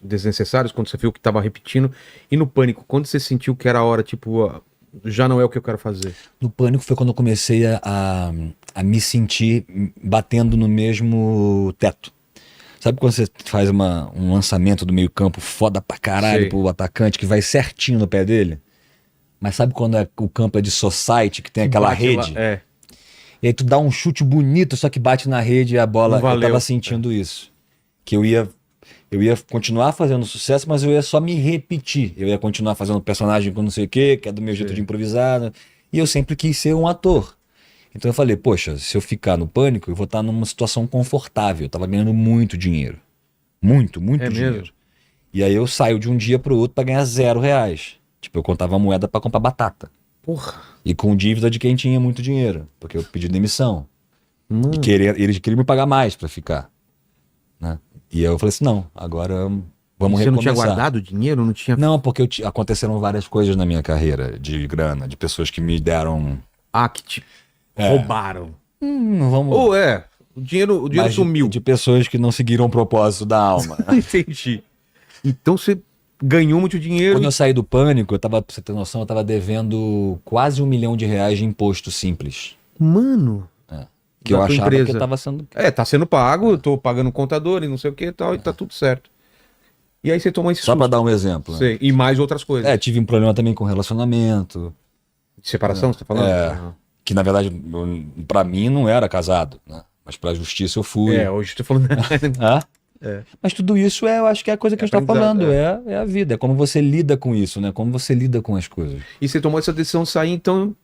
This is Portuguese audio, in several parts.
desnecessários, quando você viu que tava repetindo, e no pânico, quando você sentiu que era a hora, tipo, já não é o que eu quero fazer? No pânico foi quando eu comecei a me sentir batendo no mesmo teto. Sabe quando você faz um lançamento do meio campo foda pra caralho Sei. pro atacante que vai certinho no pé dele? Mas sabe quando o campo é de society, que tem Que aquela bate lá- rede? É, E aí tu dá um chute bonito, só que bate na rede e a bola... não Eu valeu. tava sentindo isso. Que eu ia continuar fazendo sucesso, mas eu ia só me repetir. Eu ia continuar fazendo personagem com não sei o quê, que é do meu jeito Sei. de improvisar, né? E eu sempre quis ser um ator. Então eu falei, poxa, se eu ficar no pânico, eu vou estar numa situação confortável. Eu tava ganhando muito dinheiro. Muito, É muito mesmo? dinheiro. E aí eu saio de um dia pro outro pra ganhar R$ 0. Tipo, eu contava moeda pra comprar batata. Porra. E com dívida de quem tinha muito dinheiro. Porque eu pedi demissão. Mano. E eles queriam me pagar mais pra ficar. Né? E aí eu falei assim, não, agora vamos Você não recomeçar. tinha guardado dinheiro? Não tinha... Não, porque aconteceram várias coisas na minha carreira de grana, de pessoas que me deram... Ah, que te É. roubaram. Não vamos... Ou o dinheiro mas sumiu. de pessoas que não seguiram o propósito da alma. Entendi. Então você ganhou muito dinheiro. Quando eu saí do pânico, pra você ter noção, eu tava devendo quase R$ 1 milhão de imposto simples. Mano. Que Da eu tua achava empresa. que eu tava sendo... Tá sendo pago, eu tô pagando o contador e não sei o que e tal, e tá tudo certo. E aí você tomou esse Só pra susto. dar um exemplo. Né? Sei. E mais outras coisas. Tive um problema também com relacionamento. De separação, você tá falando? Aham. Que na verdade, pra mim, não era casado. Né? Mas pra justiça eu fui. Hoje eu tô falando. Ah? É. Mas tudo isso eu acho que é a coisa que a gente tá aprendizado, falando. É a vida. É como você lida com isso, né? Como você lida com as coisas. E você tomou essa decisão de sair, então.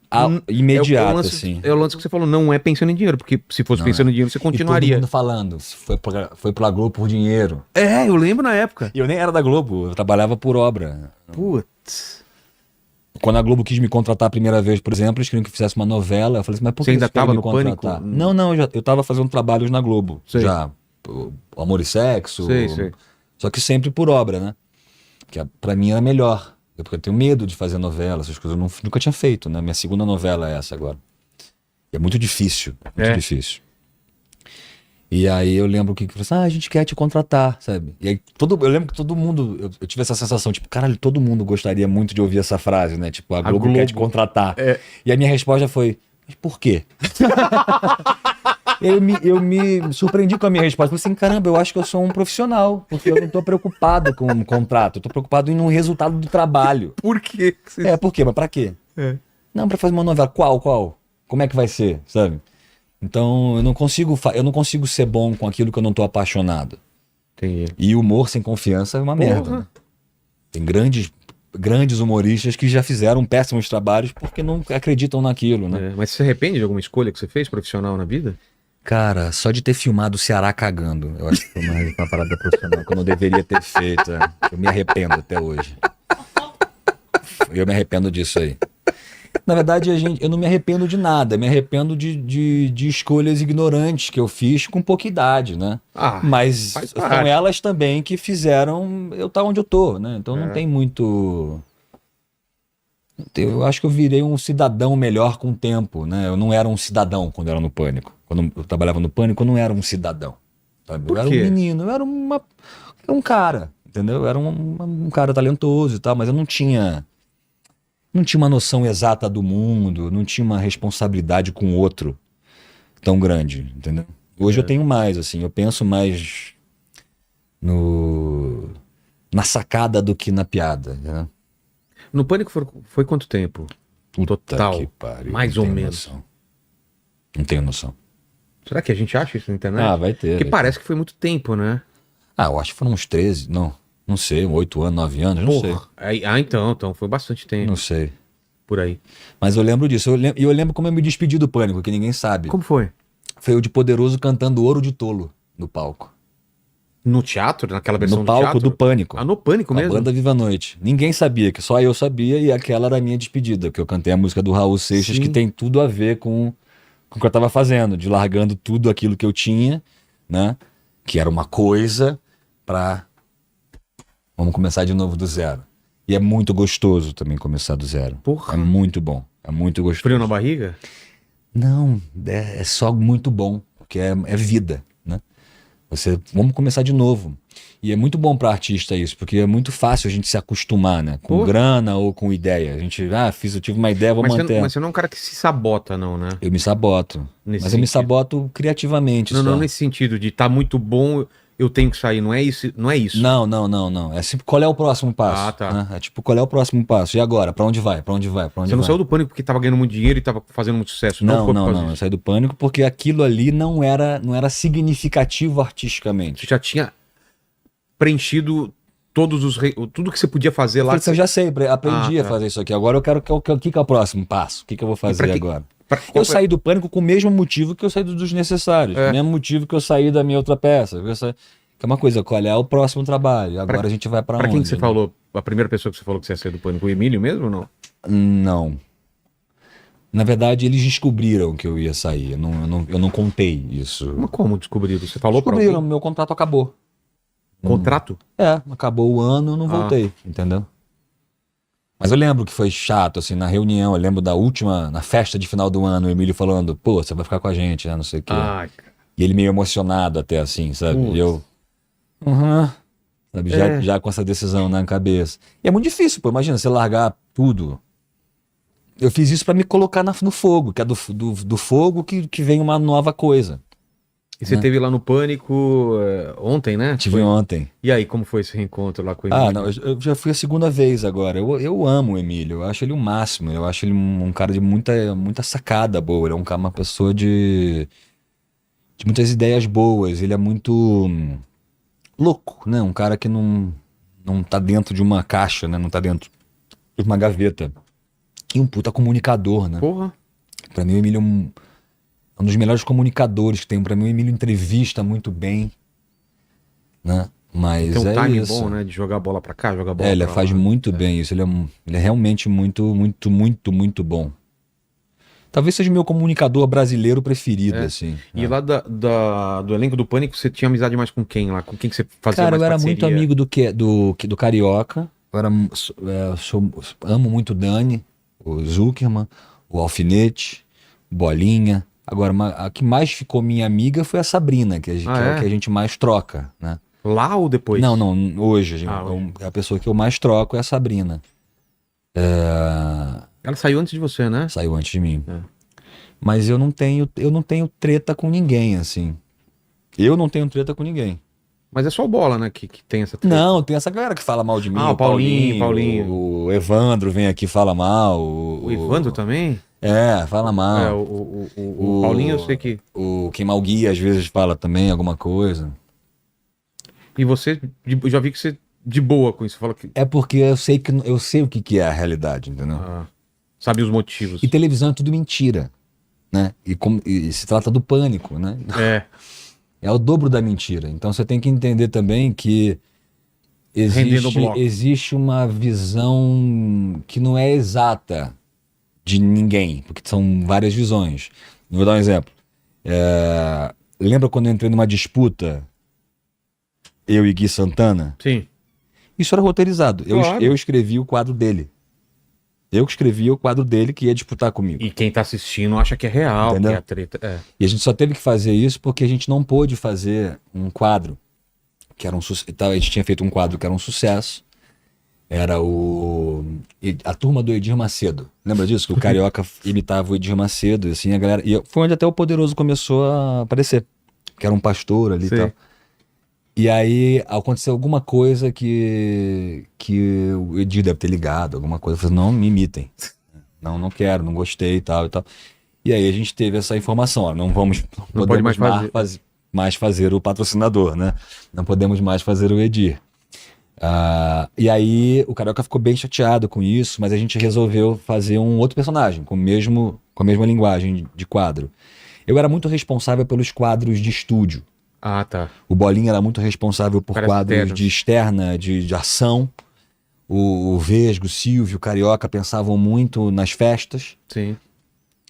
Imediato, é o lance, assim. É o lance que você falou, não é pensando em dinheiro, porque se fosse Não pensando é. em dinheiro, você E todo continuaria. mundo falando. Foi pra Globo por dinheiro. Eu lembro na época. E eu nem era da Globo. Eu trabalhava por obra. Putz. Quando a Globo quis me contratar a primeira vez, por exemplo, eles queriam que eu fizesse uma novela. Eu falei assim, mas por Você que ainda eles querem tava me no contratar? Pânico? Não, eu tava fazendo trabalhos na Globo. Sei. Já. Amor e Sexo. Sei. Só que sempre por obra, né? Que pra mim era melhor. Porque eu tenho medo de fazer novela, essas coisas. Eu nunca tinha feito, né? Minha segunda novela é essa agora. E é muito difícil. Muito difícil. E aí eu lembro que falou assim, a gente quer te contratar, sabe? E aí eu lembro que todo mundo, eu tive essa sensação, tipo, caralho, todo mundo gostaria muito de ouvir essa frase, né? Tipo, a Globo quer te contratar. E a minha resposta foi, mas por quê? Eu me surpreendi com a minha resposta. Falei assim, caramba, eu acho que eu sou um profissional, porque eu não tô preocupado com um contrato, eu tô preocupado em um resultado do trabalho. Por quê? Por quê? Mas pra quê? Não, pra fazer uma novela. Qual? Como é que vai ser, sabe? Então, eu não consigo ser bom com aquilo que eu não tô apaixonado. Entendi. E humor sem confiança é uma merda. Né? Tem grandes humoristas que já fizeram péssimos trabalhos porque não acreditam naquilo, né? Mas você se arrepende de alguma escolha que você fez profissional na vida? Cara, só de ter filmado o Ceará cagando, eu acho que foi uma parada profissional que eu não deveria ter feito. Eu me arrependo até hoje. Eu me arrependo disso aí. Na verdade, eu não me arrependo de nada, me arrependo de escolhas ignorantes que eu fiz com pouca idade, né? Mas são elas também que fizeram eu estar onde eu tô, né? Então não tem muito... Eu acho que eu virei um cidadão melhor com o tempo, né? Eu não era um cidadão quando eu era no Pânico. Quando eu trabalhava no Pânico, eu não era um cidadão. Sabe? Eu era um menino, eu era um cara, entendeu? Eu era um cara talentoso e tal, mas eu não tinha uma noção exata do mundo, não tinha uma responsabilidade com o outro tão grande, entendeu? Hoje eu tenho mais, assim, eu penso mais na sacada do que na piada, né? No Pânico foi quanto tempo? Total. Que pariu, mais ou menos. Não tenho noção. Será que a gente acha isso na internet? Vai ter. Porque parece que foi muito tempo, né? Eu acho que foram uns 13, não sei, 8 anos, 9 anos, não sei. Então foi bastante tempo. Não sei. Por aí. Mas eu lembro disso, eu lembro como eu me despedi do Pânico, que ninguém sabe. Como foi? Foi o de Poderoso cantando Ouro de Tolo no palco. No teatro? Naquela versão no palco do Pânico. No Pânico mesmo? A banda Viva a Noite. Ninguém sabia, que só eu sabia, e aquela era a minha despedida, que eu cantei a música do Raul Seixas, que tem tudo a ver com o que eu tava fazendo, de largando tudo aquilo que eu tinha, né? Que era uma coisa pra... Vamos começar de novo do zero. E é muito gostoso também começar do zero. Porra. É muito bom. É muito gostoso. Frio na barriga? Não, é só muito bom, porque é vida, né? Vamos começar de novo. E é muito bom para artista isso, porque é muito fácil a gente se acostumar, né? Com Pô. grana ou com ideia. A gente, eu tive uma ideia, vou manter. Mas você não é um cara que se sabota, não, né? Eu me saboto. Nesse Mas eu me sentido. saboto criativamente Não, só. não nesse sentido de tá muito bom, eu tenho que sair. Não é isso, não é isso. Não. É sempre qual é o próximo passo. Ah, tá. Né? É tipo, qual é o próximo passo? E agora? Pra onde vai? Pra onde vai? Pra onde Você não vai? saiu do pânico porque tava ganhando muito dinheiro e tava fazendo muito sucesso. Não, foi por causa Eu disso. saí do pânico porque aquilo ali não era significativo artisticamente. Você já tinha preenchido tudo que você podia fazer Eu lá. falei assim, eu já sei, aprendi Ah, a tá. fazer isso aqui. Agora eu quero o que é o próximo passo? O que eu vou fazer agora? Qual Eu foi- saí do pânico com o mesmo motivo que eu saí do dos necessários. É. O mesmo motivo que eu saí da minha outra peça. Que é uma coisa, qual é o próximo trabalho? Agora a gente vai pra Pra onde? quem que você né? falou? A primeira pessoa que você falou que você ia sair do pânico? O Emílio mesmo ou não? Não. Na verdade, eles descobriram que eu ia sair. Eu não contei isso. Mas como descobriram? Você falou pra Descobriram, alguém? meu contrato acabou. Contrato? Acabou o ano, eu não voltei, entendeu? Mas eu lembro que foi chato, assim, na reunião, eu lembro na festa de final do ano, o Emílio falando, pô, você vai ficar com a gente, né, não sei o quê. Ai, cara. E ele meio emocionado até, assim, sabe? Putz. E eu, sabe, É. já com essa decisão na cabeça. E é muito difícil, pô, imagina, você largar tudo. Eu fiz isso pra me colocar no fogo, que é do fogo que vem uma nova coisa. E você teve lá no pânico ontem, né? Tive ontem. E aí, como foi esse reencontro lá com o Emílio? Não, eu já fui a segunda vez agora. Eu amo o Emílio, eu acho ele o máximo. Eu acho ele um cara de muita sacada boa. Ele é uma pessoa de muitas ideias boas. Ele é muito louco, né? Um cara que não tá dentro de uma caixa, né? Não tá dentro de uma gaveta. E um puta comunicador, né? Porra. Pra mim o Emílio é um dos melhores comunicadores que tem. Pra mim o Emílio entrevista muito bem, né? Mas Tem um é time isso. bom, né? De jogar a bola pra cá, jogar a bola Ele pra faz lá. muito bem isso. Ele é realmente muito bom. Talvez seja o meu comunicador brasileiro preferido, assim. E lá do elenco do Pânico, você tinha amizade mais com quem lá? Com quem que você fazia Cara, mais eu era parceria? muito amigo do Carioca. Amo muito o Dani, o Zuckerman, o Alfinete, o Bolinha. Agora, a que mais ficou minha amiga foi a Sabrina, que é o que a gente mais troca, né? Lá ou depois? Não, hoje. hoje. A pessoa que eu mais troco é a Sabrina. Ela saiu antes de você, né? Saiu antes de mim. É. Mas eu não tenho treta com ninguém, assim. Eu não tenho treta com ninguém. Mas é só o Bola, né? Que tem essa treta. Não, tem essa galera que fala mal de mim. Ah, o Paulinho. O Evandro vem aqui e fala mal. O Evandro também? Fala mal. O Paulinho eu sei que... O Queimar o Guia às vezes fala também alguma coisa. E você, eu já vi que você de boa com isso. Fala que... É porque eu sei o que é a realidade, entendeu? sabe os motivos. E televisão é tudo mentira, né? E se trata do pânico, né? É. É o dobro da mentira. Então você tem que entender também que Rendendo o bloco. existe uma visão que não é exata de ninguém, porque são várias visões. Vou dar um exemplo. Lembra quando eu entrei numa disputa, eu e Gui Santana? Sim. Isso era roteirizado. Claro. Eu escrevi o quadro dele. Eu que escrevi o quadro dele que ia disputar comigo. E quem tá assistindo acha que é real, Entendeu? que é a treta. É. E a gente só teve que fazer isso porque a gente não pôde fazer um quadro que era um sucesso. A gente tinha feito um quadro que era um sucesso. Era a turma do Edir Macedo. Lembra disso? Que o Carioca imitava o Edir Macedo, e assim, a galera. E foi onde até o Poderoso começou a aparecer. Que era um pastor ali e Sim. tal. E aí aconteceu alguma coisa que o Edir deve ter ligado, alguma coisa. Eu falei, não me imitem. Não quero, não gostei e tal e tal. E aí a gente teve essa informação, ó, não pode podemos mais fazer o patrocinador, né? Não podemos mais fazer o Edir. E aí o Carioca ficou bem chateado com isso, mas a gente resolveu fazer um outro personagem, com a mesma linguagem de quadro. Eu era muito responsável pelos quadros de estúdio. Ah, tá. O Bolinha era muito responsável por Caras quadros externos. de externa, de ação. O Vesgo, o Silvio, o Carioca pensavam muito nas festas. Sim.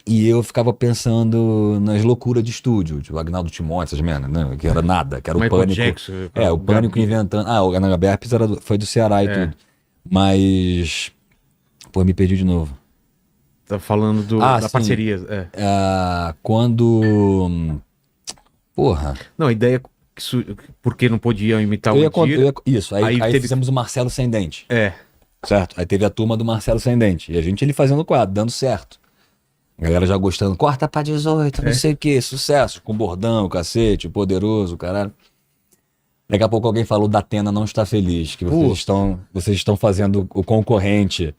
E eu ficava pensando nas loucuras de estúdio. Tipo, Agnaldo Timóteo, essas merda, né? Que era nada, que era o Michael Pânico. Jackson. O Pânico inventando. O Anaberpes foi do Ceará e tudo. Mas... Pô, me perdi de novo. Tá falando da sim. parceria. É. Quando... Porra. Não, a ideia porque não podiam imitar o Eu ia con- Mentira. eu ia- Isso, aí Aí teve- fizemos o Marcelo Sem Dente, É, certo? Aí teve a turma do Marcelo Sem Dente. E a gente ele fazendo o quadro, dando certo. A galera já gostando, corta pra 18, não sei o que, sucesso, com bordão, cacete, poderoso, caralho. Daqui a pouco alguém falou da Atena não está feliz, que vocês estão fazendo o concorrente,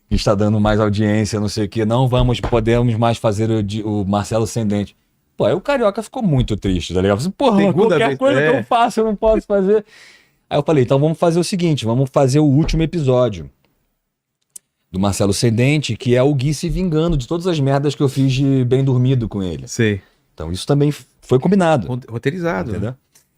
que está dando mais audiência, não sei o que, não podemos mais fazer o Marcelo Sem Dente. Pô, aí o Carioca ficou muito triste, tá ligado? Porra, Segunda qualquer vez, coisa que eu faço eu não posso fazer. Aí eu falei, então vamos fazer o seguinte, vamos fazer o último episódio do Marcelo Sem Dente, que é o Gui se vingando de todas as merdas que eu fiz de Bem Dormido com ele. sei. Então isso também foi combinado, Roteirizado. entendeu?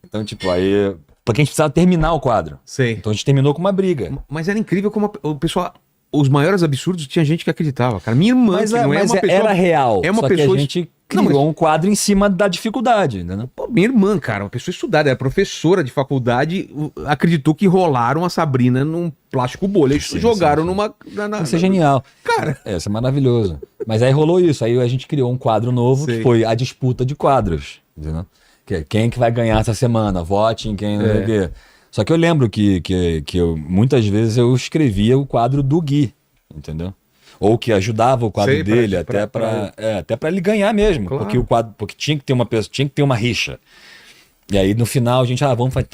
Então, tipo, aí... Porque a gente precisava terminar o quadro. Sei. Então a gente terminou com uma briga. Mas era incrível como o pessoal... Os maiores absurdos tinha gente que acreditava, cara. Minha irmã, que não é uma pessoa... era real. É uma só pessoa... que a gente Não, criou um quadro em cima da dificuldade, entendeu? Pô, minha irmã, cara, uma pessoa estudada, era professora de faculdade, acreditou que rolaram a Sabrina num plástico bolha e jogaram numa... Isso é genial. Cara... Isso é maravilhoso. Mas aí rolou isso. Aí a gente criou um quadro novo, Sei. que foi a disputa de quadros, entendeu? Quem que vai ganhar essa semana? Vote em quem, não sei o quê. Só que eu lembro que muitas vezes eu escrevia o quadro do Gui, entendeu? Ou que ajudava o quadro Sei, dele até para ele ganhar mesmo, Claro. porque tinha que ter uma rixa. E aí no final a gente,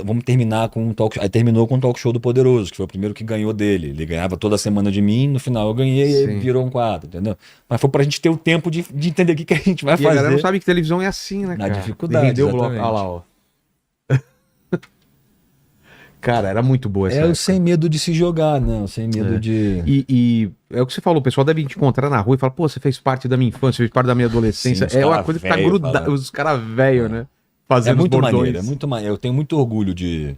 vamos terminar com um talk show. Aí terminou com um talk show do Poderoso, que foi o primeiro que ganhou dele. Ele ganhava toda semana de mim, no final eu ganhei e Sim. aí virou um quadro, entendeu? Mas foi pra gente ter o tempo de entender o que a gente vai E a galera não fazer. sabe que televisão é assim, né, Na cara? dificuldade, Rendeu o bloco. exatamente. Olha lá, ó. Cara, era muito boa essa É o época. sem medo de se jogar, né? O sem medo de... E é o que você falou, o pessoal deve te encontrar na rua e falar, pô, você fez parte da minha infância, fez parte da minha adolescência. Sim, os É uma cara coisa que tá velho grudada, falando. os caras velhos, né? É Fazendo os muito bordões. maneiro, é muito maneiro. Eu tenho muito orgulho de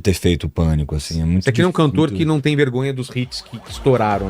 ter feito o Pânico, assim. É muito Você é que nem um cantor muito... que não tem vergonha dos hits que estouraram.